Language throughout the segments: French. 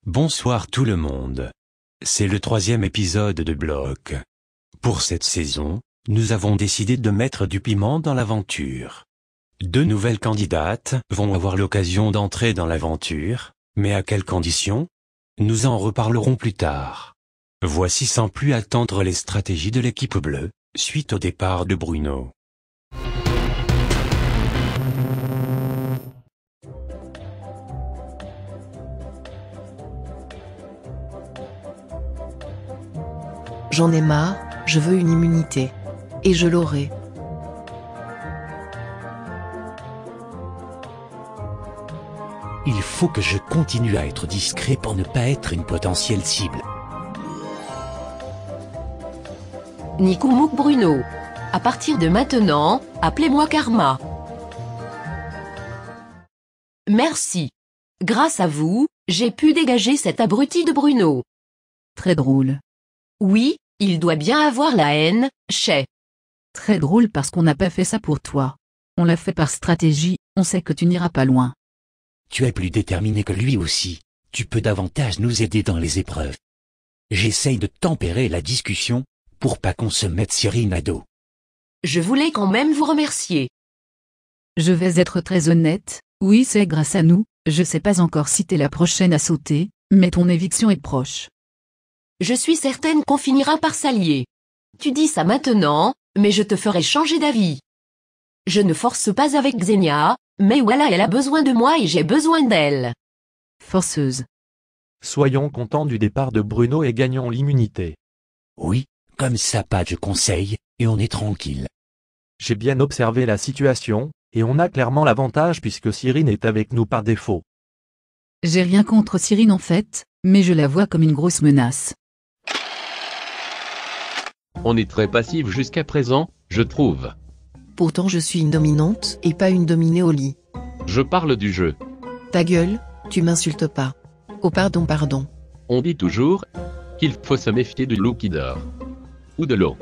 Bonsoir tout le monde. C'est le 3e épisode de Bloc. Pour cette saison, nous avons décidé de mettre du piment dans l'aventure. 2 nouvelles candidates vont avoir l'occasion d'entrer dans l'aventure, mais à quelles conditions? Nous en reparlerons plus tard. Voici sans plus attendre les stratégies de l'équipe bleue, suite au départ de Bruno. J'en ai marre, je veux une immunité. Et je l'aurai. Il faut que je continue à être discret pour ne pas être une potentielle cible. Nikoumuk Bruno. À partir de maintenant, appelez-moi Karma. Merci. Grâce à vous, j'ai pu dégager cet abruti de Bruno. Très drôle. Oui, il doit bien avoir la haine, chais. Très drôle parce qu'on n'a pas fait ça pour toi. On l'a fait par stratégie, on sait que tu n'iras pas loin. Tu es plus déterminé que lui aussi. Tu peux davantage nous aider dans les épreuves. J'essaye de tempérer la discussion, pour pas qu'on se mette Cyrine à dos. Je voulais quand même vous remercier. Je vais être très honnête, oui c'est grâce à nous, je sais pas encore si t'es la prochaine à sauter, mais ton éviction est proche. Je suis certaine qu'on finira par s'allier. Tu dis ça maintenant, mais je te ferai changer d'avis. Je ne force pas avec Xenia, mais voilà elle a besoin de moi et j'ai besoin d'elle. Forceuse. Soyons contents du départ de Bruno et gagnons l'immunité. Oui, comme ça pas de conseils, et on est tranquille. J'ai bien observé la situation, et on a clairement l'avantage puisque Cyrine est avec nous par défaut. J'ai rien contre Cyrine en fait, mais je la vois comme une grosse menace. On est très passif jusqu'à présent, je trouve. Pourtant je suis une dominante et pas une dominée au lit. Je parle du jeu. Ta gueule, tu m'insultes pas. Oh pardon. On dit toujours qu'il faut se méfier du loup qui dort. Ou de l'eau.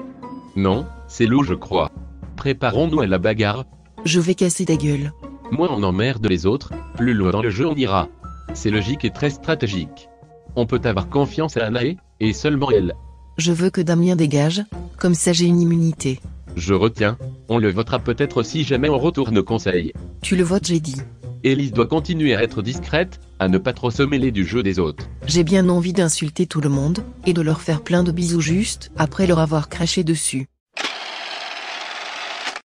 Non, c'est l'eau je crois. Préparons-nous à la bagarre. Je vais casser ta gueule. Moins on emmerde les autres, plus loin dans le jeu on ira. C'est logique et très stratégique. On peut avoir confiance à Anae, et seulement elle. Je veux que Damien dégage, comme ça j'ai une immunité. Je retiens, on le votera peut-être si jamais on retourne au conseil. Tu le votes j'ai dit. Élise doit continuer à être discrète, à ne pas trop se mêler du jeu des autres. J'ai bien envie d'insulter tout le monde, et de leur faire plein de bisous juste après leur avoir craché dessus.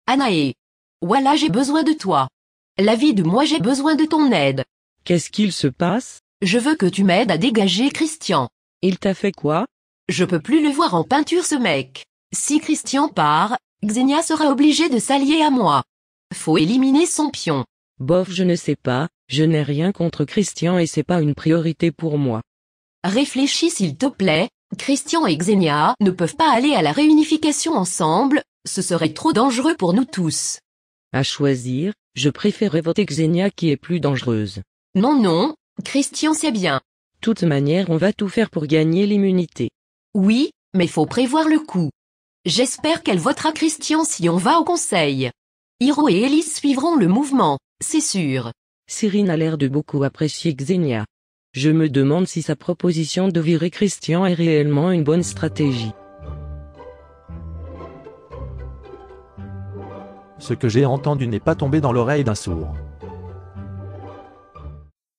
Anae. Voilà j'ai besoin de toi. La vie de moi j'ai besoin de ton aide. Qu'est-ce qu'il se passe? Je veux que tu m'aides à dégager Christian. Il t'a fait quoi? Je peux plus le voir en peinture ce mec. Si Christian part, Xenia sera obligée de s'allier à moi. Faut éliminer son pion. Bof, je ne sais pas, je n'ai rien contre Christian et c'est pas une priorité pour moi. Réfléchis s'il te plaît, Christian et Xenia ne peuvent pas aller à la réunification ensemble, ce serait trop dangereux pour nous tous. À choisir, je préférerais voter Xenia qui est plus dangereuse. Non, Christian c'est bien. Toute manière on va tout faire pour gagner l'immunité. Oui, mais faut prévoir le coup. J'espère qu'elle votera Christian si on va au conseil. Hiro et Élise suivront le mouvement, c'est sûr. Cyrine a l'air de beaucoup apprécier Xenia. Je me demande si sa proposition de virer Christian est réellement une bonne stratégie. Ce que j'ai entendu n'est pas tombé dans l'oreille d'un sourd.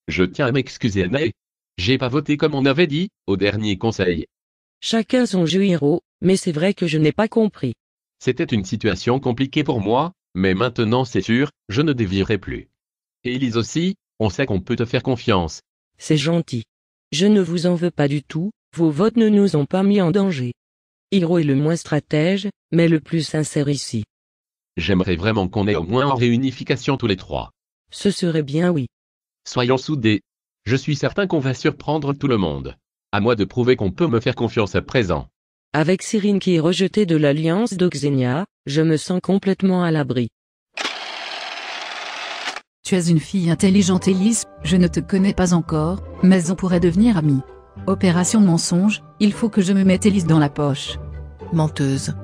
Je tiens à m'excuser Anae. J'ai pas voté comme on avait dit, au dernier conseil. Chacun son jeu héros, mais c'est vrai que je n'ai pas compris. C'était une situation compliquée pour moi, mais maintenant c'est sûr, je ne dévierai plus. Et Élise aussi, on sait qu'on peut te faire confiance. C'est gentil. Je ne vous en veux pas du tout, vos votes ne nous ont pas mis en danger. Hiro est le moins stratège, mais le plus sincère ici. J'aimerais vraiment qu'on ait au moins en réunification tous les 3. Ce serait bien oui. Soyons soudés. Je suis certain qu'on va surprendre tout le monde. À moi de prouver qu'on peut me faire confiance à présent. Avec Cyrine qui est rejetée de l'alliance de Xenia, je me sens complètement à l'abri. Tu es une fille intelligente Élise, je ne te connais pas encore, mais on pourrait devenir amis. Opération mensonge, il faut que je me mette Élise dans la poche. Menteuse.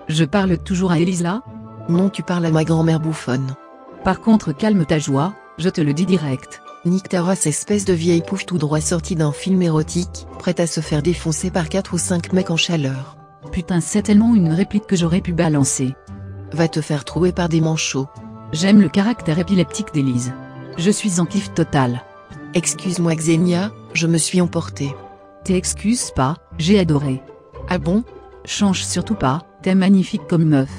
Je parle toujours à Élise là? Non tu parles à ma grand-mère bouffonne. Par contre calme ta joie, je te le dis direct. Nique ta race, espèce de vieille pouffe tout droit sortie d'un film érotique, prête à se faire défoncer par 4 ou 5 mecs en chaleur. Putain, c'est tellement une réplique que j'aurais pu balancer. Va te faire trouer par des manchots. J'aime le caractère épileptique d'Élise. Je suis en kiff total. Excuse-moi Xenia, je me suis emportée. T'excuses pas, j'ai adoré. Ah bon? Change surtout pas, t'es magnifique comme meuf.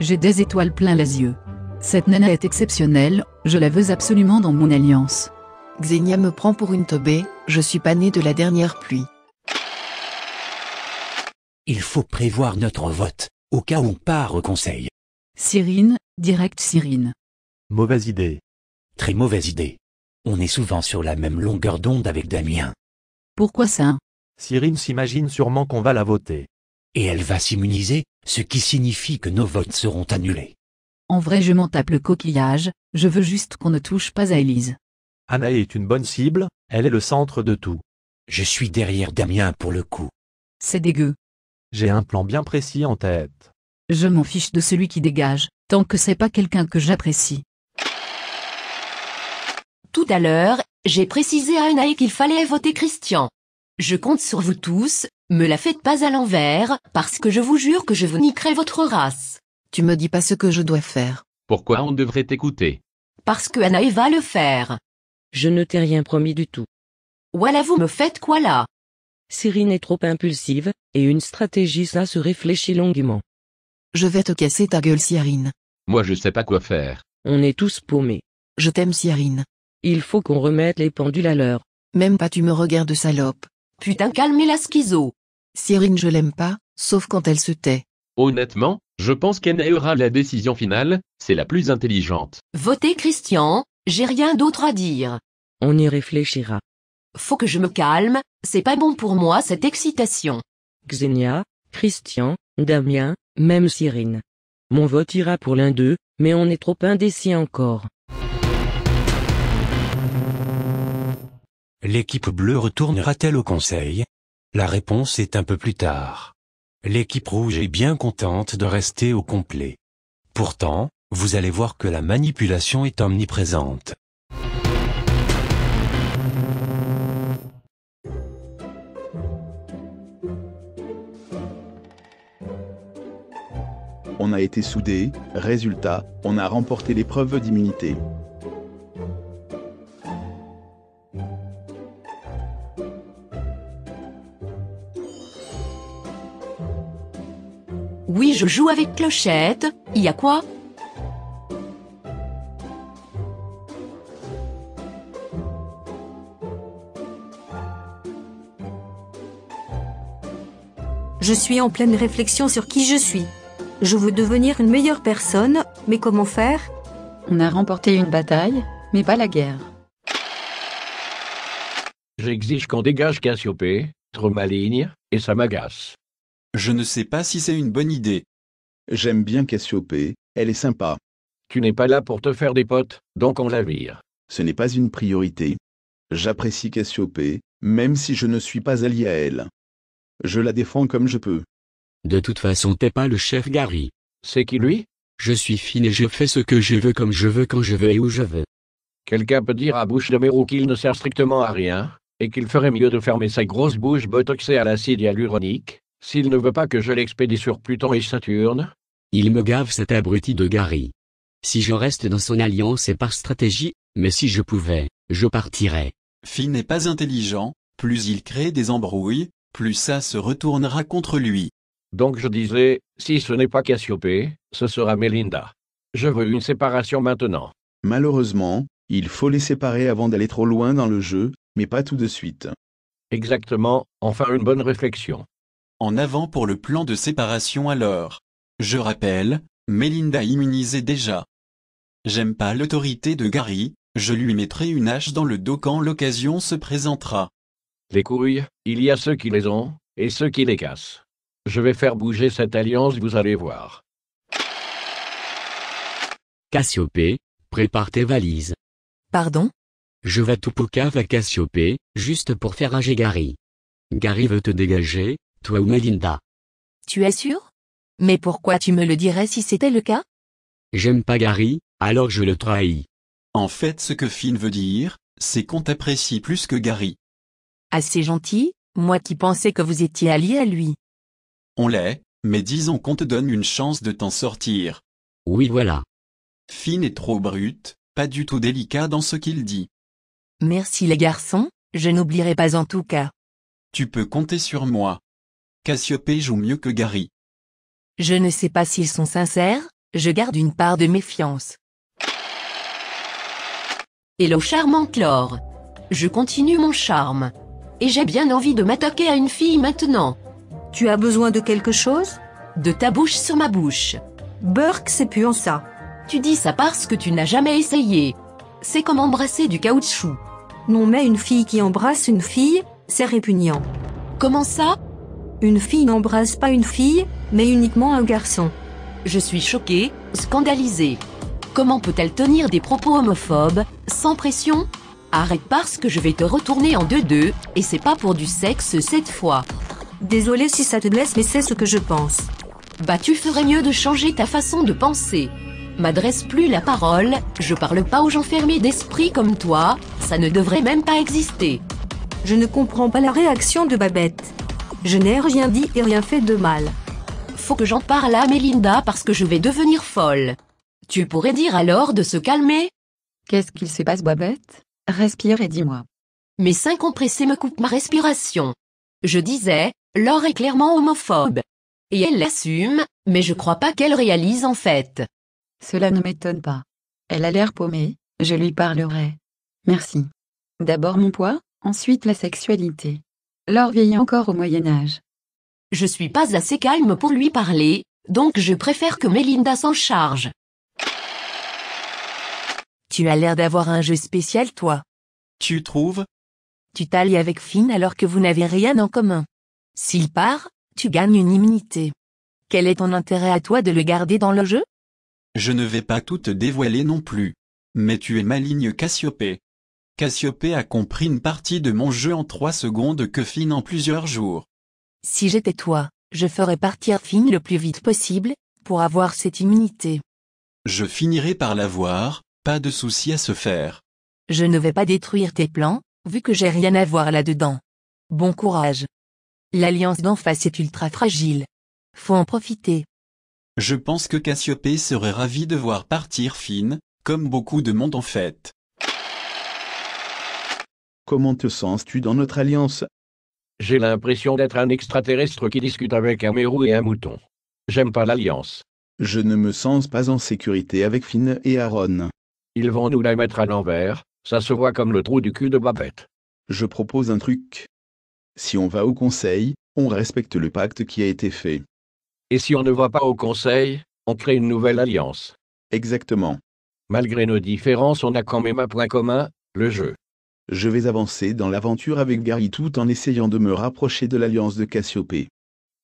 J'ai des étoiles plein les yeux. Cette nana est exceptionnelle, je la veux absolument dans mon alliance. Xenia me prend pour une teubée, je suis pas née de la dernière pluie. Il faut prévoir notre vote, au cas où on part au conseil. Cyrine, direct Cyrine. Mauvaise idée. Très mauvaise idée. On est souvent sur la même longueur d'onde avec Damien. Pourquoi ça? Cyrine s'imagine sûrement qu'on va la voter. Et elle va s'immuniser, ce qui signifie que nos votes seront annulés. En vrai je m'en tape le coquillage, je veux juste qu'on ne touche pas à Élise. Anaë est une bonne cible, elle est le centre de tout. Je suis derrière Damien pour le coup. C'est dégueu. J'ai un plan bien précis en tête. Je m'en fiche de celui qui dégage, tant que c'est pas quelqu'un que j'apprécie. Tout à l'heure, j'ai précisé à Anaï qu'il fallait voter Christian. Je compte sur vous tous, me la faites pas à l'envers, parce que je vous jure que je vous niquerai votre race. Tu me dis pas ce que je dois faire. Pourquoi on devrait t'écouter? Parce que Anaï va le faire. Je ne t'ai rien promis du tout. Voilà, vous me faites quoi là? Cyrine est trop impulsive, et une stratégie ça se réfléchit longuement. Je vais te casser ta gueule Cyrine. Moi je sais pas quoi faire. On est tous paumés. Je t'aime Cyrine. Il faut qu'on remette les pendules à l'heure. Même pas tu me regardes salope. Putain, calmez la schizo. Cyrine je l'aime pas, sauf quand elle se tait. Honnêtement, je pense qu'Anaï aura la décision finale, c'est la plus intelligente. Votez Christian, j'ai rien d'autre à dire. On y réfléchira. Faut que je me calme, c'est pas bon pour moi cette excitation. Xenia, Christian, Damien, même Cyrine. Mon vote ira pour l'un d'eux, mais on est trop indécis encore. L'équipe bleue retournera-t-elle au conseil? La réponse est un peu plus tard. L'équipe rouge est bien contente de rester au complet. Pourtant, vous allez voir que la manipulation est omniprésente. On a été soudés, résultat, on a remporté l'épreuve d'immunité. Oui, je joue avec Clochette, y a quoi? Je suis en pleine réflexion sur qui je suis. Je veux devenir une meilleure personne, mais comment faire? On a remporté une bataille, mais pas la guerre. J'exige qu'on dégage Cassiopée, trop maligne, et ça m'agace. Je ne sais pas si c'est une bonne idée. J'aime bien Cassiopée, elle est sympa. Tu n'es pas là pour te faire des potes, donc on la vire. Ce n'est pas une priorité. J'apprécie Cassiopée, même si je ne suis pas allié à elle. Je la défends comme je peux. De toute façon t'es pas le chef Gary. C'est qui lui? Je suis fine et je fais ce que je veux comme je veux quand je veux et où je veux. Quelqu'un peut dire à bouche de Mérou qu'il ne sert strictement à rien, et qu'il ferait mieux de fermer sa grosse bouche botoxée à l'acide hyaluronique, s'il ne veut pas que je l'expédie sur Pluton et Saturne? Il me gave cet abruti de Gary. Si je reste dans son alliance c'est par stratégie, mais si je pouvais, je partirais. Finn n'est pas intelligent, plus il crée des embrouilles, plus ça se retournera contre lui. Donc je disais, si ce n'est pas Cassiopée, ce sera Melinda. Je veux une séparation maintenant. Malheureusement, il faut les séparer avant d'aller trop loin dans le jeu, mais pas tout de suite. Exactement, enfin une bonne réflexion. En avant pour le plan de séparation alors. Je rappelle, Melinda immunisée déjà. J'aime pas l'autorité de Gary, je lui mettrai une hache dans le dos quand l'occasion se présentera. Les couilles, il y a ceux qui les ont, et ceux qui les cassent. Je vais faire bouger cette alliance, vous allez voir. Cassiopée, prépare tes valises. Pardon? Je vais tout au cave à Cassiopée, juste pour faire rager Gary. Gary veut te dégager, toi ou Melinda. Tu es sûr? Mais pourquoi tu me le dirais si c'était le cas? J'aime pas Gary, alors je le trahis. En fait ce que Finn veut dire, c'est qu'on t'apprécie plus que Gary. Assez gentil, moi qui pensais que vous étiez allié à lui. On l'est, mais disons qu'on te donne une chance de t'en sortir. Oui voilà. Finn est trop brute, pas du tout délicat dans ce qu'il dit. Merci les garçons, je n'oublierai pas en tout cas. Tu peux compter sur moi. Cassiopée joue mieux que Gary. Je ne sais pas s'ils sont sincères, je garde une part de méfiance. Hello charmante Laure. Je continue mon charme. Et j'ai bien envie de m'attaquer à une fille maintenant. Tu as besoin de quelque chose? De ta bouche sur ma bouche. Burke, c'est puant ça. Tu dis ça parce que tu n'as jamais essayé. C'est comme embrasser du caoutchouc. Non mais une fille qui embrasse une fille, c'est répugnant. Comment ça? Une fille n'embrasse pas une fille, mais uniquement un garçon. Je suis choquée, scandalisée. Comment peut-elle tenir des propos homophobes, sans pression? Arrête parce que je vais te retourner en 2-2, et c'est pas pour du sexe cette fois. Désolée si ça te blesse mais c'est ce que je pense. Bah tu ferais mieux de changer ta façon de penser. M'adresse plus la parole, je parle pas aux gens fermés d'esprit comme toi, ça ne devrait même pas exister. Je ne comprends pas la réaction de Babette. Je n'ai rien dit et rien fait de mal. Faut que j'en parle à Mélinda parce que je vais devenir folle. Tu pourrais dire alors de se calmer? Qu'est-ce qu'il se passe Babette? Respire et dis-moi. Mes seins compressés me coupent ma respiration. Je disais, Laure est clairement homophobe. Et elle l'assume, mais je crois pas qu'elle réalise en fait. Cela ne m'étonne pas. Elle a l'air paumée, je lui parlerai. Merci. D'abord mon poids, ensuite la sexualité. Laure vieillit encore au Moyen-Âge. Je suis pas assez calme pour lui parler, donc je préfère que Mélinda s'en charge. Tu as l'air d'avoir un jeu spécial toi. Tu trouves? Tu t'allies avec Finn alors que vous n'avez rien en commun. S'il part, tu gagnes une immunité. Quel est ton intérêt à toi de le garder dans le jeu? Je ne vais pas tout te dévoiler non plus. Mais tu es maligne Cassiopée. Cassiopée a compris une partie de mon jeu en 3 secondes que Finn en plusieurs jours. Si j'étais toi, je ferais partir Finn le plus vite possible, pour avoir cette immunité. Je finirai par l'avoir, pas de souci à se faire. Je ne vais pas détruire tes plans, vu que j'ai rien à voir là-dedans. Bon courage. L'alliance d'en face est ultra fragile. Faut en profiter. Je pense que Cassiopée serait ravie de voir partir Finn, comme beaucoup de monde en fait. Comment te sens-tu dans notre alliance? J'ai l'impression d'être un extraterrestre qui discute avec un mérou et un mouton. J'aime pas l'alliance. Je ne me sens pas en sécurité avec Finn et Aaron. Ils vont nous la mettre à l'envers, ça se voit comme le trou du cul de Babette. Je propose un truc. Si on va au conseil, on respecte le pacte qui a été fait. Et si on ne va pas au conseil, on crée une nouvelle alliance. Exactement. Malgré nos différences, on a quand même un point commun, le jeu. Je vais avancer dans l'aventure avec Gary tout en essayant de me rapprocher de l'alliance de Cassiopée.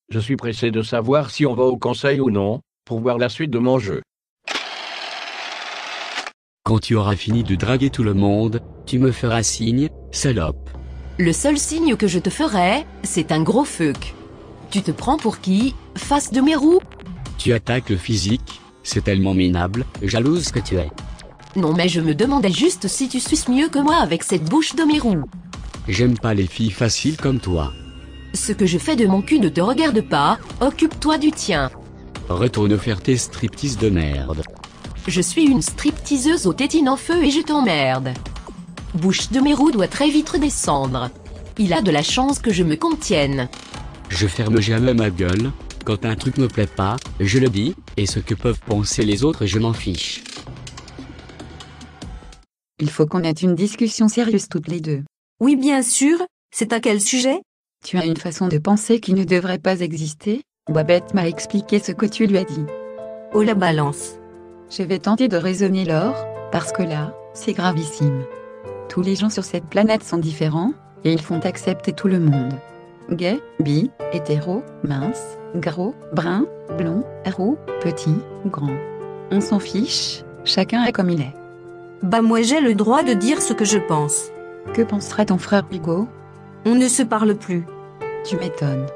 Je suis pressé de savoir si on va au conseil ou non, pour voir la suite de mon jeu. Quand tu auras fini de draguer tout le monde, tu me feras signe, salope. Le seul signe que je te ferai, c'est un gros fuck. Tu te prends pour qui, face de mes roues? Tu attaques le physique, c'est tellement minable, jalouse que tu es. Non mais je me demandais juste si tu suces mieux que moi avec cette bouche de mes roues. J'aime pas les filles faciles comme toi. Ce que je fais de mon cul ne te regarde pas, occupe-toi du tien. Retourne faire tes striptease de merde. Je suis une stripteaseuse aux tétines en feu et je t'emmerde. Bouche de mes roues doit très vite redescendre. Il a de la chance que je me contienne. Je ferme jamais ma gueule, quand un truc me plaît pas, je le dis, et ce que peuvent penser les autres je m'en fiche. Il faut qu'on ait une discussion sérieuse toutes les deux. Oui bien sûr, c'est à quel sujet? Tu as une façon de penser qui ne devrait pas exister, Babette m'a expliqué ce que tu lui as dit. Oh la balance. Je vais tenter de raisonner Laure, parce que là, c'est gravissime. Tous les gens sur cette planète sont différents, et ils font accepter tout le monde. Gay, bi, hétéro, mince, gros, brun, blond, roux, petit, grand. On s'en fiche, chacun est comme il est. Bah moi j'ai le droit de dire ce que je pense. Que pensera ton frère Hugo? On ne se parle plus. Tu m'étonnes.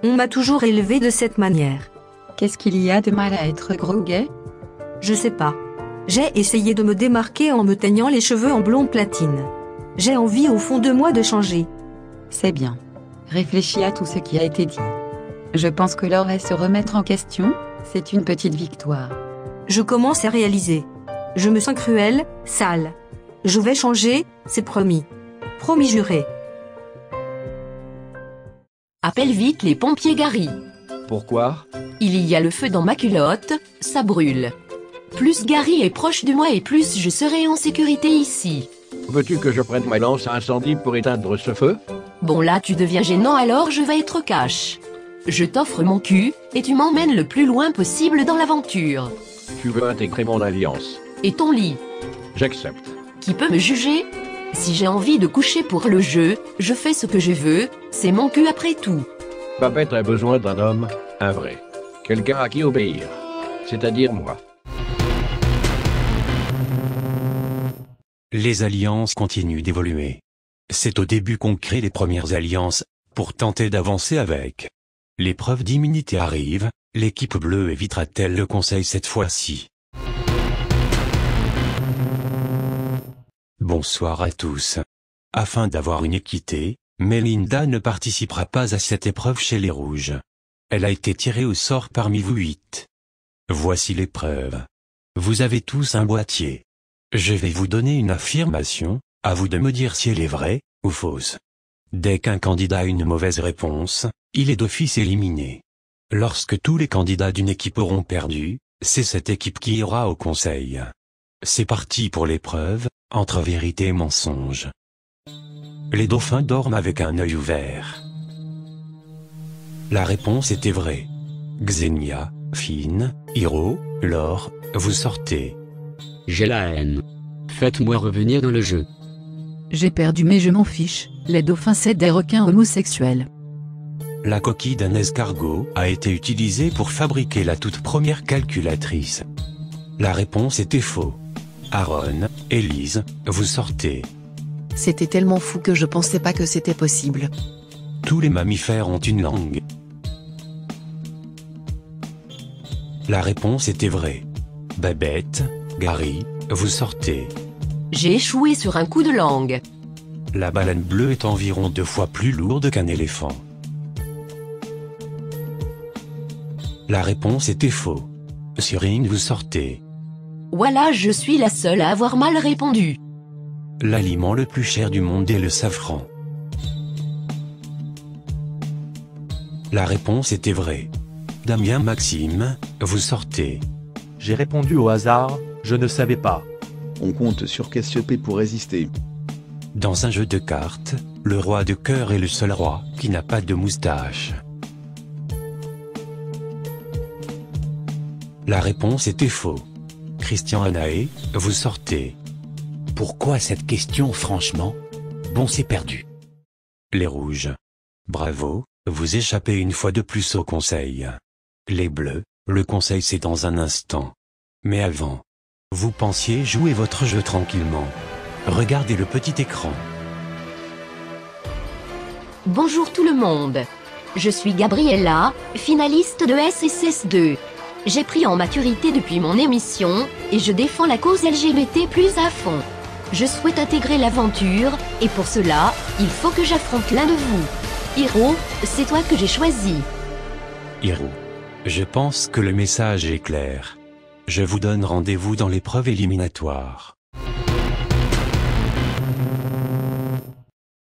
On m'a toujours élevé de cette manière. Qu'est-ce qu'il y a de mal à être gros gay? Je sais pas. J'ai essayé de me démarquer en me teignant les cheveux en blond platine. J'ai envie au fond de moi de changer. C'est bien. Réfléchis à tout ce qui a été dit. Je pense que l'heure est se remettre en question, c'est une petite victoire. Je commence à réaliser. Je me sens cruelle, sale. Je vais changer, c'est promis. Promis juré. Appelle vite les pompiers, Gary. Pourquoi? Il y a le feu dans ma culotte, ça brûle. Plus Gary est proche de moi et plus je serai en sécurité ici. Veux-tu que je prenne ma lance à incendie pour éteindre ce feu? Bon là tu deviens gênant alors je vais être cash. Je t'offre mon cul, et tu m'emmènes le plus loin possible dans l'aventure. Tu veux intégrer mon alliance? Et ton lit? J'accepte. Qui peut me juger? Si j'ai envie de coucher pour le jeu, je fais ce que je veux, c'est mon cul après tout. Babette a besoin d'un homme, un vrai. Quelqu'un à qui obéir. C'est-à-dire moi. Les alliances continuent d'évoluer. C'est au début qu'on crée les premières alliances, pour tenter d'avancer avec. L'épreuve d'immunité arrive, l'équipe bleue évitera-t-elle le conseil cette fois-ci? Bonsoir à tous. Afin d'avoir une équité, Melinda ne participera pas à cette épreuve chez les rouges. Elle a été tirée au sort parmi vous 8. Voici l'épreuve. Vous avez tous un boîtier. Je vais vous donner une affirmation, à vous de me dire si elle est vraie, ou fausse. Dès qu'un candidat a une mauvaise réponse, il est d'office éliminé. Lorsque tous les candidats d'une équipe auront perdu, c'est cette équipe qui ira au conseil. C'est parti pour l'épreuve, entre vérité et mensonge. Les dauphins dorment avec un œil ouvert. La réponse était vraie. Xenia, Finn, Hiro, Laure, vous sortez. J'ai la haine. Faites-moi revenir dans le jeu. J'ai perdu mais je m'en fiche, les dauphins c'est des requins homosexuels. La coquille d'un escargot a été utilisée pour fabriquer la toute première calculatrice. La réponse était faux. Aaron, Élise, vous sortez. C'était tellement fou que je pensais pas que c'était possible. Tous les mammifères ont une langue. La réponse était vraie. Babette, Gary, vous sortez. J'ai échoué sur un coup de langue. La baleine bleue est environ 2 fois plus lourde qu'un éléphant. La réponse était faux. Cyrine, vous sortez. Voilà, je suis la seule à avoir mal répondu. L'aliment le plus cher du monde est le safran. La réponse était vraie. Damien, Maxime, vous sortez. J'ai répondu au hasard, je ne savais pas. On compte sur Cassiopée pour résister. Dans un jeu de cartes, le roi de cœur est le seul roi qui n'a pas de moustache. La réponse était faux. Christian Anaé, vous sortez. Pourquoi cette question franchement? Bon, c'est perdu. Les rouges. Bravo, vous échappez une fois de plus au conseil. Les bleus, le conseil c'est dans un instant. Mais avant, vous pensiez jouer votre jeu tranquillement. Regardez le petit écran. Bonjour tout le monde. Je suis Gabriella, finaliste de SSS2. J'ai pris en maturité depuis mon émission, et je défends la cause LGBT+ à fond. Je souhaite intégrer l'aventure, et pour cela, il faut que j'affronte l'un de vous. Hiro, c'est toi que j'ai choisi. Hiro. Je pense que le message est clair. Je vous donne rendez-vous dans l'épreuve éliminatoire.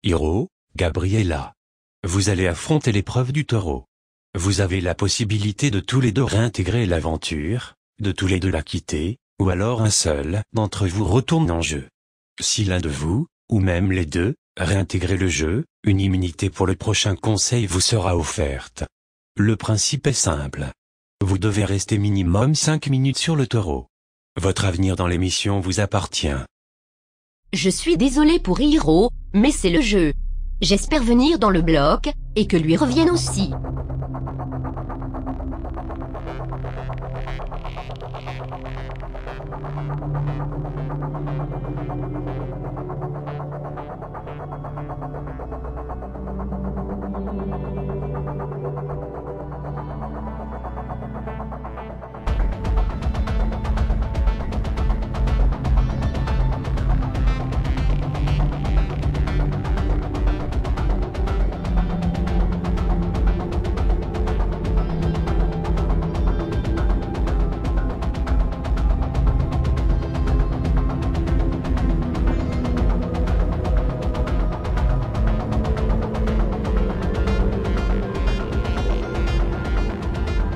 Hiro, Gabriella. Vous allez affronter l'épreuve du taureau. Vous avez la possibilité de tous les deux réintégrer l'aventure, de tous les deux la quitter, ou alors un seul d'entre vous retourne en jeu. Si l'un de vous, ou même les deux, réintégrez le jeu, une immunité pour le prochain conseil vous sera offerte. Le principe est simple. Vous devez rester minimum 5 minutes sur le taureau. Votre avenir dans l'émission vous appartient. Je suis désolé pour Hiro, mais c'est le jeu. J'espère venir dans le bloc, et que lui revienne aussi.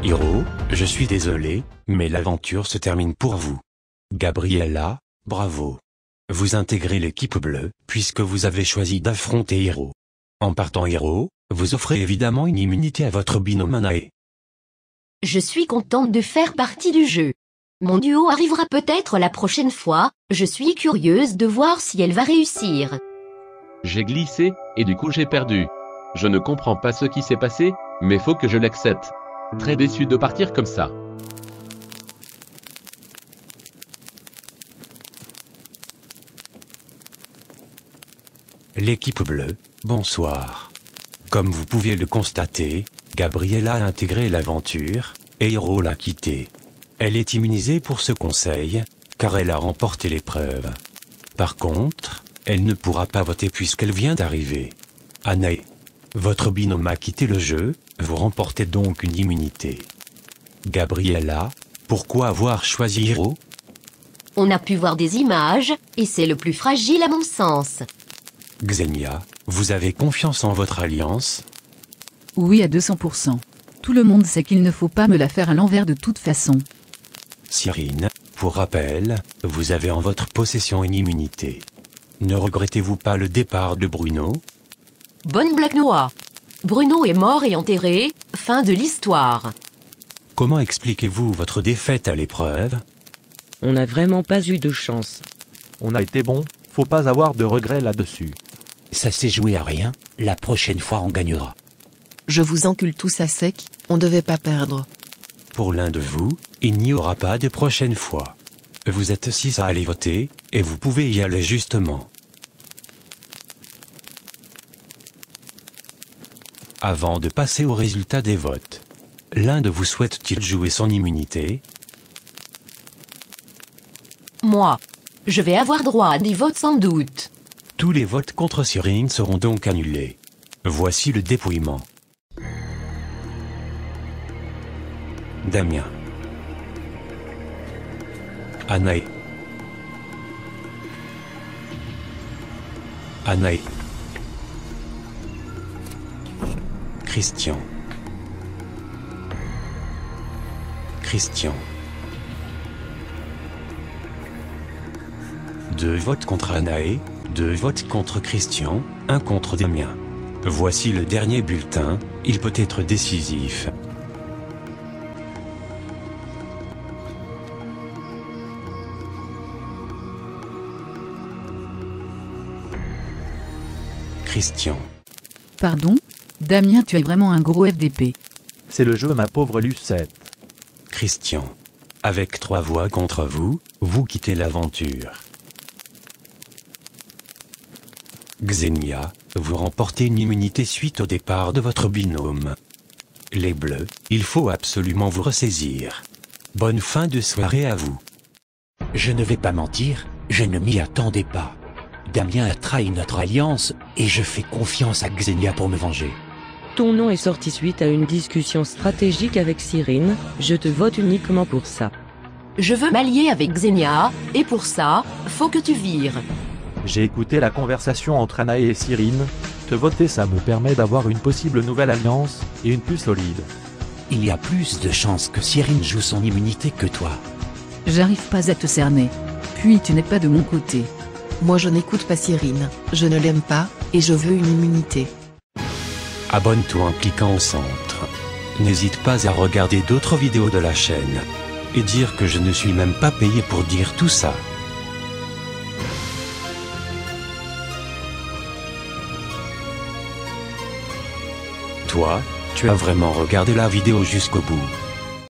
Hiro, je suis désolé, mais l'aventure se termine pour vous. Gabriella, bravo. Vous intégrez l'équipe bleue, puisque vous avez choisi d'affronter Hiro. En partant Hiro, vous offrez évidemment une immunité à votre binôme Anae. Je suis contente de faire partie du jeu. Mon duo arrivera peut-être la prochaine fois, je suis curieuse de voir si elle va réussir. J'ai glissé, et du coup j'ai perdu. Je ne comprends pas ce qui s'est passé, mais faut que je l'accepte. Très déçu de partir comme ça. L'équipe bleue, bonsoir. Comme vous pouviez le constater, Gabriella a intégré l'aventure, et Hiro l'a quittée. Elle est immunisée pour ce conseil, car elle a remporté l'épreuve. Par contre, elle ne pourra pas voter puisqu'elle vient d'arriver. Anae, votre binôme a quitté le jeu, vous remportez donc une immunité. Gabriella, pourquoi avoir choisi Hiro? On a pu voir des images, et c'est le plus fragile à mon sens. Xenia, vous avez confiance en votre alliance? Oui à 200%. Tout le monde sait qu'il ne faut pas me la faire à l'envers de toute façon. Cyrine, pour rappel, vous avez en votre possession une immunité. Ne regrettez-vous pas le départ de Bruno? Bonne blague noire. Bruno est mort et enterré, fin de l'histoire. Comment expliquez-vous votre défaite à l'épreuve? On n'a vraiment pas eu de chance. On a été bon, faut pas avoir de regrets là-dessus. Ça s'est joué à rien, la prochaine fois on gagnera. Je vous encule tous à sec, on devait pas perdre. Pour l'un de vous, il n'y aura pas de prochaine fois. Vous êtes 6 à aller voter, et vous pouvez y aller justement. Avant de passer au résultat des votes, l'un de vous souhaite-t-il jouer son immunité? Moi. Je vais avoir droit à des votes sans doute. Tous les votes contre Cyrine seront donc annulés. Voici le dépouillement. Damien. Anae. Anae. Christian. Christian. 2 votes contre Anae, 2 votes contre Christian, 1 contre Damien. Voici le dernier bulletin, il peut être décisif. Christian. Pardon? Damien, tu es vraiment un gros FDP. C'est le jeu, ma pauvre Lucette. Christian. Avec 3 voix contre vous, vous quittez l'aventure. Xenia, vous remportez une immunité suite au départ de votre binôme. Les bleus, il faut absolument vous ressaisir. Bonne fin de soirée à vous. Je ne vais pas mentir, je ne m'y attendais pas. Damien a trahi notre alliance, et je fais confiance à Xenia pour me venger. Ton nom est sorti suite à une discussion stratégique avec Cyrine, je te vote uniquement pour ça. Je veux m'allier avec Xenia, et pour ça, faut que tu vires. J'ai écouté la conversation entre Anae et Cyrine. Te voter, ça me permet d'avoir une possible nouvelle alliance, et une plus solide. Il y a plus de chances que Cyrine joue son immunité que toi. J'arrive pas à te cerner. Puis tu n'es pas de mon côté. Moi je n'écoute pas Cyrine, je ne l'aime pas, et je veux une immunité. Abonne-toi en cliquant au centre. N'hésite pas à regarder d'autres vidéos de la chaîne. Et dire que je ne suis même pas payé pour dire tout ça. Toi, tu as vraiment regardé la vidéo jusqu'au bout.